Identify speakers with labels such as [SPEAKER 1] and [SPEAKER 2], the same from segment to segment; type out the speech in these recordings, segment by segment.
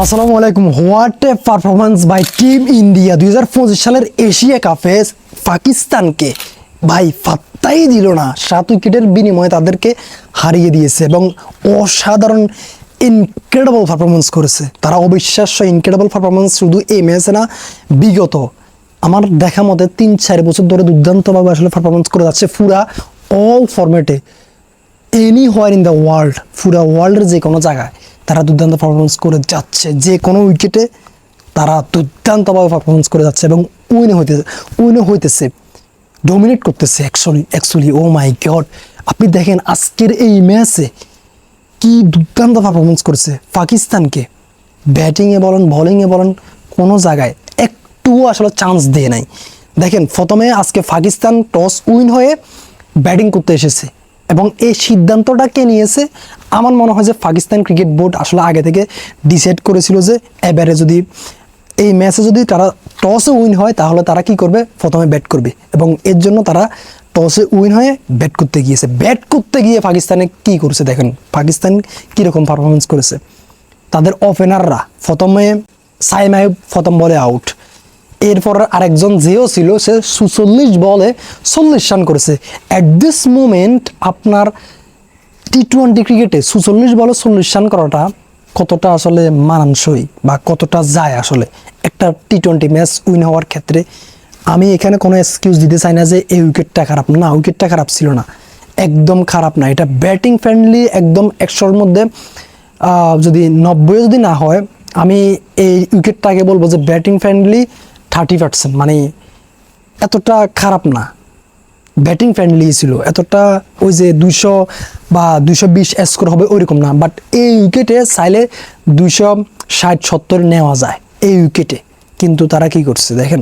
[SPEAKER 1] আসসালামু আলাইকুম। What a performance by team India 2025 সালের এশিয়া কাপে পাকিস্তানকে ভাই ফাত্তাই দিল না। 7 উইকেটের বিনিময়ে তাদেরকে হারিয়ে দিয়েছে এবং অসাধারণ ইনক্রেডিবল পারফরমেন্স করেছে তারা। অবিশ্বাস্য ইনক্রেডিবল পারফরমেন্স শুধু এই ম্যাচে না, বিগত আমার দেখা মতে 3-4 বছর ধরে দুর্দান্তভাবে আসলে পারফরমেন্স করে যাচ্ছে পুরা অল ফরম্যাটে, এনিহোয়ার ইন দ্য ওয়ার্ল্ড, পুরা ওয়ার্ল্ডের যে কোনো জায়গায় তারা দুর্দান্ত পারফরমেন্স করে যাচ্ছে। যে কোনো উইকেটে তারা দুর্দান্তভাবে পারফরমেন্স করে যাচ্ছে এবং উইনও হইতেছে, ডমিনেট করতেছে অ্যাকচুয়ালি। ও মাই গড, আপনি দেখেন আজকের এই ম্যাচে কি দুর্দান্ত পারফরমেন্স করেছে পাকিস্তানকে। ব্যাটিংয়ে বলেন বোলিংয়ে বলেন কোনো জায়গায় একটুও আসলে চান্স দিয়ে নাই। দেখেন প্রথমে আজকে পাকিস্তান টস উইন হয়ে ব্যাটিং করতে এসেছে এবং এই সিদ্ধান্তটা কে নিয়েছে? আমার মনে হয় যে পাকিস্তান ক্রিকেট বোর্ড আসলে আগে থেকে ডিসাইড করেছিল যে এবারে যদি এই ম্যাচে যদি তারা টসে উইন হয় তাহলে তারা কি করবে, প্রথমে ব্যাট করবে এবং এর জন্য তারা টসে উইন হয়ে ব্যাট করতে গিয়েছে। ব্যাট করতে গিয়ে পাকিস্তানে কি করেছে দেখেন, পাকিস্তান কীরকম পারফরমেন্স করেছে। তাদের ওপেনাররা প্রথমে সাইম আইয়ুব প্রথম বলে আউট, এরপর আরেকজন যেও ছিল সে 46 বলে 40 রান করেছে। অ্যাট দিস মোমেন্ট আপনার টি-20 ক্রিকেটে 46 বলে 40 রান করাটা কতটা আসলে মানানসই বা কতটা যায় আসলে একটা টি-20 ম্যাচ উইন হওয়ার ক্ষেত্রে। আমি এখানে কোনো এক্সকিউজ দিতে চাই না যে এই উইকেটটা খারাপ না, উইকেটটা খারাপ ছিল না, একদম খারাপ না। এটা ব্যাটিং ফ্রেন্ডলি, একদম 100-র মধ্যে যদি 90 যদি না হয়, আমি এই উইকেটটাকে বলবো যে ব্যাটিং ফ্রেন্ডলি 30%, মানে এতটা খারাপ না, ব্যাটিং ফ্রেন্ডলি ছিল। এতটা ওই যে 200 বা 220 স্কোর হবে ওইরকম না, বাট এই উইকেটে চাইলে 260-70 নেওয়া যায় এই উইকেটে। কিন্তু তারা কি করছে দেখেন,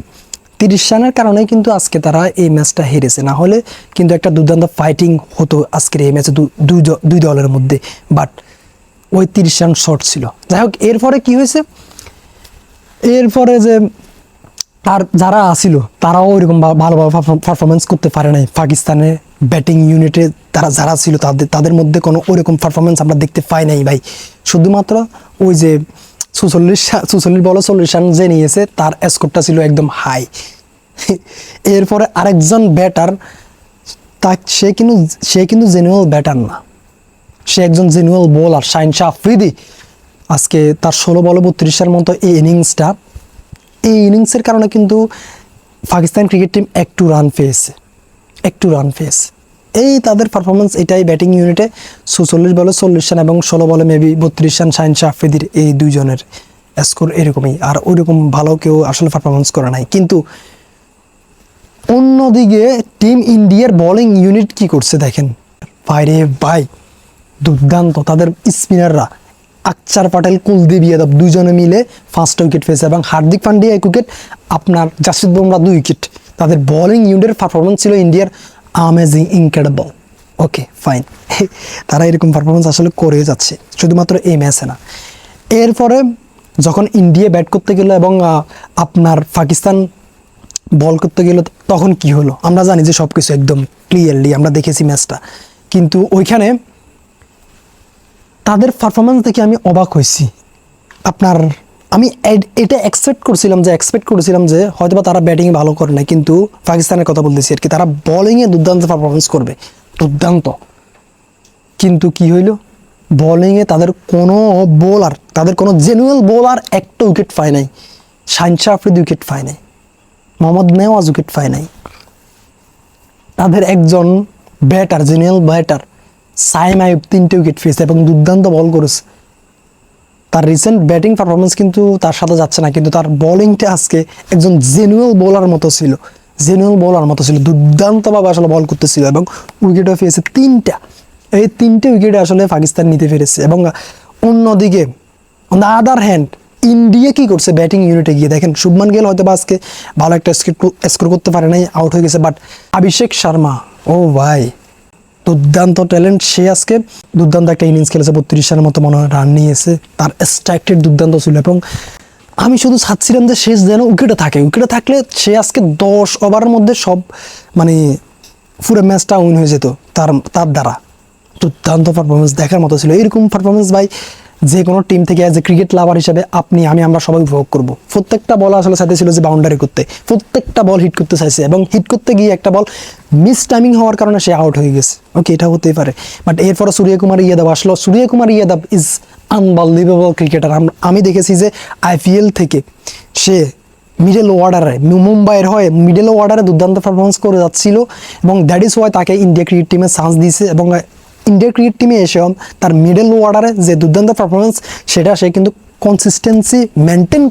[SPEAKER 1] 30 রানের কারণে কিন্তু আজকে তারা এই ম্যাচটা হেরেছে। না হলে কিন্তু একটা দুর্দান্ত ফাইটিং হতো আজকের এই ম্যাচে দুই দলের মধ্যে, বাট ওই 30 রান শর্ট ছিল। যাই হোক, এরপরে কি হয়েছে, এরপরে যে আর যারা আসিল তারাও ওইরকম ভালোভাবে পারফরমেন্স করতে পারে নাই। পাকিস্তানের ব্যাটিং ইউনিটে তারা যারা ছিল তাদের মধ্যে কোনো ওইরকম পারফরমেন্স আমরা দেখতে পাই নাই ভাই। শুধুমাত্র ওই যে 46 বলে 40 রান যে নিয়েছে তার স্কোরটা ছিল একদম হাই। এরপরে আরেকজন ব্যাটার, সে কিন্তু জেনুয়াল ব্যাটার না, সে একজন জেনুয়াল বোলার, শাহিন শাহ আফ্রিদি। আজকে তার 16 বলে 32 রানের মতো এই ইনিংসের কারণে কিন্তু পাকিস্তান ক্রিকেট টিম একটু রান পেয়েছে। এই তাদের পারফরমেন্স এটাই ব্যাটিং ইউনিটে 46 বলে 40 রান এবং 16 বলে মেবি 32 রান শাহিন শাহ আফ্রিদির এই দুইজনের স্কোর এরকমই। আর ওইরকম ভালো কেউ আসলে পারফরমেন্স করে নাই। কিন্তু অন্যদিকে টিম ইন্ডিয়ার বোলিং ইউনিট কি করছে দেখেন, বাইরে ভাই দুর্দান্ত। তাদের স্পিনাররা আকসার প্যাটেল, কুলদীপ যাদব দুজনে মিলে 5টা উইকেট পেয়েছে এবং হার্দিক পান্ডিয়া 1 উইকেট, আপনার জাসপ্রীত বুমরাহ 2 উইকেট। তাদের বোলিং ইউনিটের পারফরমেন্স ছিল ইন্ডিয়ার আমেজিং, ইনক্রেডিবল। ওকে ফাইন, তারা এরকম পারফরমেন্স আসলে করে যাচ্ছে শুধুমাত্র এই ম্যাচে না। এরপরে যখন ইন্ডিয়া ব্যাট করতে গেল এবং আপনার পাকিস্তান বল করতে গেল, তখন কি হলো আমরা জানি যে সব কিছু একদম ক্লিয়ারলি আমরা দেখেছি ম্যাচটা। কিন্তু ওইখানে তাদের পারফরমেন্স দেখে আমি অবাক হয়েছি। আমি এটা এক্সপেক্ট করেছিলাম যে হয়তোবা তারা ব্যাটিংয়ে ভালো করে না, কিন্তু পাকিস্তানের কথা বলতেছি আর কি, তারা বোলিংয়ে দুর্দান্ত পারফরমেন্স করবে, দুর্দান্ত। কিন্তু কি হইল, বোলিংয়ে তাদের কোনো জেনুয়াল বোলার একটা উইকেট পায় নাই। শাহিন শাহ আফ্রিদি উইকেট পায় নাই, মোহাম্মদ নেওয়াজ উইকেট পায় নাই। তাদের একজন ব্যাটার, জেনুয়াল ব্যাটার সাইম আইয়ুব 3টে উইকেট পেয়েছে এবং দুর্দান্ত বল করেছে। তার রিসেন্ট ব্যাটিং পারফরমেন্স কিন্তু তার সাথে যাচ্ছে না, কিন্তু তার বোলিংটা আজকে একজন জেনুয়াল বোলার মতো ছিল, দুর্দান্তভাবে আসলে বল করতেছিল এবং উইকেটও পেয়েছে 3টা। এই 3টে উইকেটে আসলে পাকিস্তান নিতে পেরেছে। এবং অন্যদিকে on the other hand India কি করছে ব্যাটিং ইউনিটে গিয়ে দেখেন, শুভমান গিল হয়তো বা আজকে ভালো একটা স্কোর করতে পারে নাই, আউট হয়ে গেছে, বাট অভিষেক শর্মা, ও ভাই দুর্দান্ত ট্যালেন্ট, সে আজকে দুর্দান্ত একটা ইনিংস খেলেছে, 32 রানের মতো মনে হয় রান নিয়েছে। তার স্ট্রাইক রেট দুর্দান্ত ছিল এবং আমি শুধু চাচ্ছিলাম যে শেষ যেন উইকেটে থাকলে সে আজকে 10 ওভারের মধ্যে সব মানে পুরো ম্যাচটা উইন হয়ে যেত তার দ্বারা। দুর্দান্ত পারফরমেন্স দেখার মতো ছিল। এরকম পারফরমেন্স ভাই যে কোনো টিম থেকে অ্যাজ এ ক্রিকেট লাভার হিসেবে আপনি আমরা সবাই উপভোগ করব। প্রত্যেকটা বল আসলে সাথে ছিল যে বাউন্ডারি করতে, প্রত্যেকটা বল হিট করতে চাইছে এবং হিট করতে গিয়ে একটা বল মিস টাইমিং হওয়ার কারণে সে আউট হয়ে গেছে। ওকে, এটা হতেই পারে, বাট এরপরে সূর্যকুমার ইয়াদব আসলো। Suryakumar Yadav is unbelievable cricketer. আমি দেখেছি যে আইপিএল থেকে সে মিডল অর্ডারে মুম্বাইয়ের হয়ে মিডল অর্ডারে দুর্দান্ত পারফরমেন্স করে যাচ্ছিল এবং দ্যাট ইজ ওয়াই তাকে ইন্ডিয়া ক্রিকেট টিমে চান্স দিয়েছে এবং ইন্ডিয়া ক্রিকেট টিমে এসেও তার মিডল অর্ডারে যে দুর্দান্ত পারফরমেন্স সেটা সে কিন্তু কনসিস্টেন্সি মেনটেন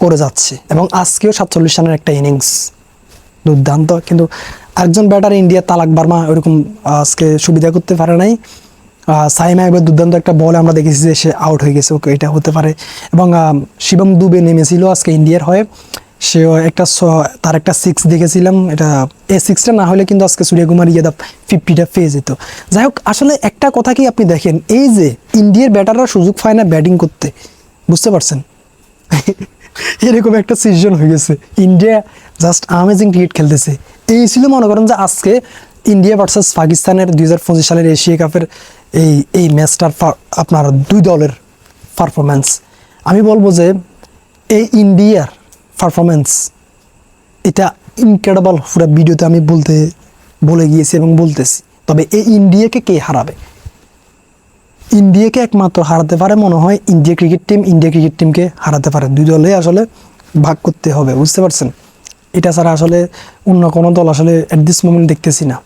[SPEAKER 1] করে যাচ্ছে এবং আজকেও 47 রানের একটা ইনিংস দুর্দান্ত। কিন্তু একজন ব্যাটার ইন্ডিয়ার তালাক বার্মা ওইরকম আজকে সুবিধা করতে পারে নাই। সাইম আইবের দুর্দান্ত একটা বলে আমরা দেখেছি যে সে আউট হয়ে গেছে। ওকে, এটা হতে পারে। এবং শিবম দুবে নেমেছিল আজকে ইন্ডিয়ার হয়ে, সেও তার একটা 6 দেখেছিলাম। এটা এই 6টা না হলে কিন্তু আজকে সূর্যকুমার ইয়াদব 50টা পেয়ে যেত। যাই হোক, আসলে একটা কথা কি আপনি দেখেন, এই যে ইন্ডিয়ার ব্যাটাররা সুযোগ পায় না ব্যাটিং করতে, বুঝতে পারছেন? এরকম একটা সিজন হয়ে গেছে। ইন্ডিয়া জাস্ট আমেজিং ক্রিকেট খেলতেছে। এই ছিল মনে করেন যে আজকে ইন্ডিয়া ভার্সেস পাকিস্তানের 2025 সালের এশিয়া কাপের এই ম্যাচটার আপনার দুই দলের পারফরমেন্স। আমি বলবো যে এই ইন্ডিয়ার পারফরমেন্স এটা ইনক্রেডিবল। পুরো ভিডিওতে আমি বলে গিয়েছি এবং বলতেছি। তবে এই ইন্ডিয়াকে কে হারাবে? ইন্ডিয়াকে একমাত্র হারাতে পারে মনে হয় ইন্ডিয়া ক্রিকেট টিমকে হারাতে পারে। দুই দলে আসলে ভাগ করতে হবে, বুঝতে পারছেন? এটা ছাড়া আসলে অন্য কোনো দল আসলে অ্যাট দিস মোমেন্ট দেখতেছি না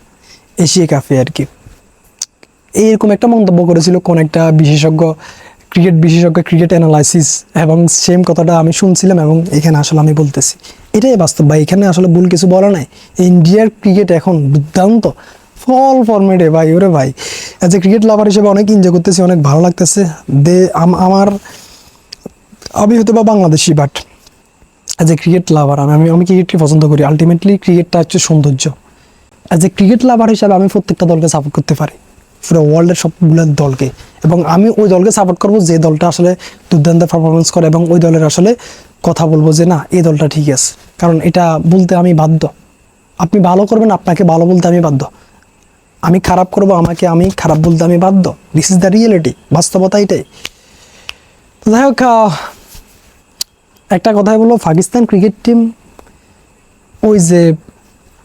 [SPEAKER 1] এশিয়া কাপে আর কি। এইরকম একটা মন্তব্য করেছিল কোন একটা ক্রিকেট অ্যানালাইসিস, এবং সেম কথাটা আমি শুনছিলাম এবং এখানে আসলে আমি বলতেছি এটাই বাস্তব ভাই। এখানে আসলে ভুল কিছু বলা নাই। ইন্ডিয়ার ক্রিকেট এখন দুর্দান্ত ফরম্যাটে ভাই। ওরে ভাই, অ্যাজ এ ক্রিকেট লাভার হিসেবে অনেক এনজয় করতেছি, অনেক ভালো লাগতেছে। আমি হয়তো বা Bangladeshi, but as a cricket লাভার আমি ক্রিকেটকে পছন্দ করি। আলটিমেটলি ক্রিকেটটা হচ্ছে সৌন্দর্য। অ্যাজ এ ক্রিকেট লাভার হিসাবে আমি প্রত্যেকটা দলকে সাপোর্ট করতে পারি, পুরো ওয়ার্ল্ডের সবগুলো দলকে, এবং আমি ওই দলকে সাপোর্ট করবো যে দলটা আসলে দুর্দান্ত পারফরমেন্স করে, এবং ওই দলের আসলে কথা বলবো যে না, এই দলটা ঠিক আছে। কারণ এটা বলতে আমি বাধ্য। আপনি ভালো করবেন, আপনাকে ভালো বলতে আমি বাধ্য। আমি খারাপ করবো, আমি খারাপ বলতে আমি বাধ্য। দিস ইজ দ্য রিয়েলিটি, বাস্তবতা এটাই। তো যাই হোক, একটা কথাই বলবো, পাকিস্তান ক্রিকেট টিম ওই যে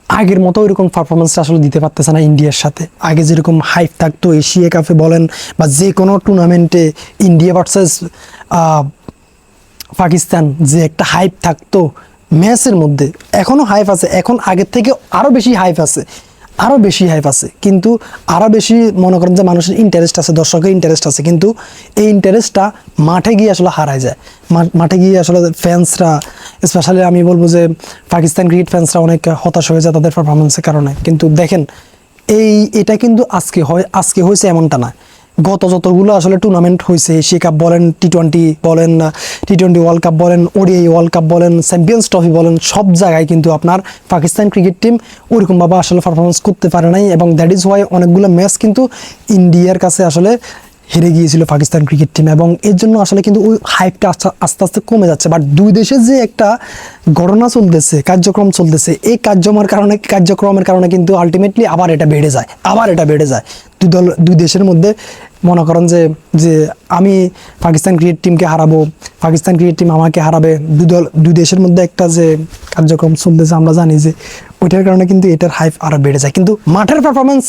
[SPEAKER 1] আগের মতো ওইরকম পারফরমেন্সটা আসলে দিতে পারতেছে না ইন্ডিয়ার সাথে। আগে যেরকম হাইপ থাকতো এশিয়া কাপে বলেন বা যে কোনো টুর্নামেন্টে ইন্ডিয়া ভার্সেস পাকিস্তান, যে একটা হাইপ থাকতো ম্যাচের মধ্যে, এখনও হাইপ আছে। এখন আগের থেকে আরও বেশি হাইপ আছে, কিন্তু আরও বেশি মনে করেন যে মানুষের ইন্টারেস্ট আছে, দর্শকের ইন্টারেস্ট আছে, কিন্তু এই ইন্টারেস্টটা মাঠে গিয়ে আসলে হারায় যায়। মাঠে গিয়ে আসলে ফ্যান্সরা, স্পেশালি আমি বলবো যে পাকিস্তান ক্রিকেট ফ্যান্সরা অনেক হতাশ হয়ে যায় তাদের পারফরমেন্সের কারণে। কিন্তু দেখেন, এটা কিন্তু আজকে হয়েছে এমনটা না। গত যতগুলো আসলে টুর্নামেন্ট হয়েছে, এশিয়া কাপ বলেন, টি-20 বলেন, টি-20 ওয়ার্ল্ড কাপ বলেন, ওডিআই ওয়ার্ল্ড কাপ বলেন, চ্যাম্পিয়ন্স ট্রফি বলেন, সব জায়গায় কিন্তু আপনার পাকিস্তান ক্রিকেট টিম ওইরকমভাবে আসলে পারফরমেন্স করতে পারে নাই, এবং দ্যাট ইজ ওয়াই অনেকগুলো ম্যাচ কিন্তু ইন্ডিয়ার কাছে আসলে হেরে গিয়েছিল পাকিস্তান ক্রিকেট টিম, এবং এর জন্য আসলে কিন্তু ওই হাইপটা আস্তে আস্তে কমে যাচ্ছে। বাট দুই দেশের যে একটা ঘটনা চলতেছে, কার্যক্রম চলতেছে, এই কার্যক্রমের কারণে কিন্তু আলটিমেটলি আবার এটা বেড়ে যায়। দুই দেশের মধ্যে মনে করেন যে আমি পাকিস্তান ক্রিকেট টিমকে হারাবো, পাকিস্তান ক্রিকেট টিম আমাকে হারাবে, দুই দেশের মধ্যে একটা যে কার্যক্রম চলতেছে আমরা জানি যে ওইটার কারণে কিন্তু এটার হাইপ আরও বেড়ে যায়। কিন্তু মাঠের পারফরমেন্স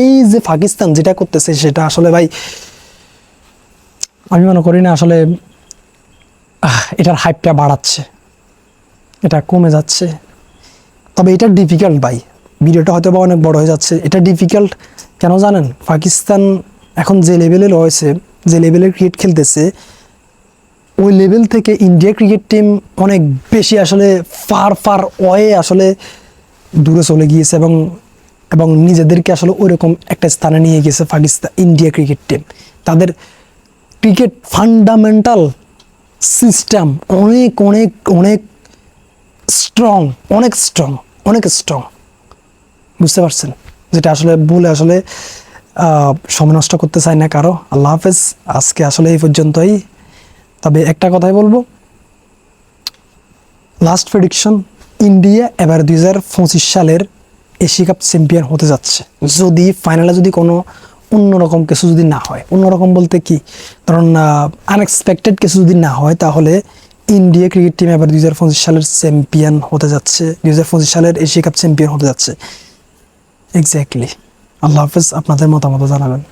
[SPEAKER 1] এই যে পাকিস্তান যেটা করতেছে সেটা আসলে ভাই আমি মনে করি না আসলে এটার হাইপটা বাড়াচ্ছে, এটা কমে যাচ্ছে। তবে এটা ডিফিকাল্ট ভাই, ভিডিওটা হয়তো বা অনেক বড় হয়ে যাচ্ছে। এটা ডিফিকাল্ট কেন জানেন? পাকিস্তান এখন যে লেভেলে রয়েছে, যে লেভেলের ক্রিকেট খেলতেছে, ওই লেভেল থেকে ইন্ডিয়া ক্রিকেট টিম অনেক বেশি আসলে ফার ওয়ে আসলে দূরে চলে গিয়েছে, এবং নিজেদেরকে আসলে ওইরকম একটা স্থানে নিয়ে গেছে ইন্ডিয়া ক্রিকেট টিম। তাদের ক্রিকেট ফান্ডামেন্টাল সিস্টেম অনেক স্ট্রং, বুঝতে পারছেন? যেটা আসলে বলে আসলে সময় নষ্ট করতে চাই না কারো। আল্লাহ হাফেজ, আজকে আসলে এই পর্যন্তই। তবে একটা কথাই বলবো, লাস্ট প্রেডিকশন, ইন্ডিয়া এবার 2025 সালের এশিয়া কাপ চ্যাম্পিয়ন হতে যাচ্ছে। যদি ফাইনালে কোনো অন্যরকম কিছু যদি না হয়, অন্যরকম বলতে কি, ধরুন আনএক্সপেক্টেড কিছু যদি না হয়, তাহলে ইন্ডিয়া ক্রিকেট টিম এবার 2025 সালের চ্যাম্পিয়ন হতে যাচ্ছে, 2025 সালের এশিয়া কাপ চ্যাম্পিয়ন হতে যাচ্ছে। এক্স্যাক্টলি। আল্লাহ হাফেজ, আপনাদের মতামত জানাবেন।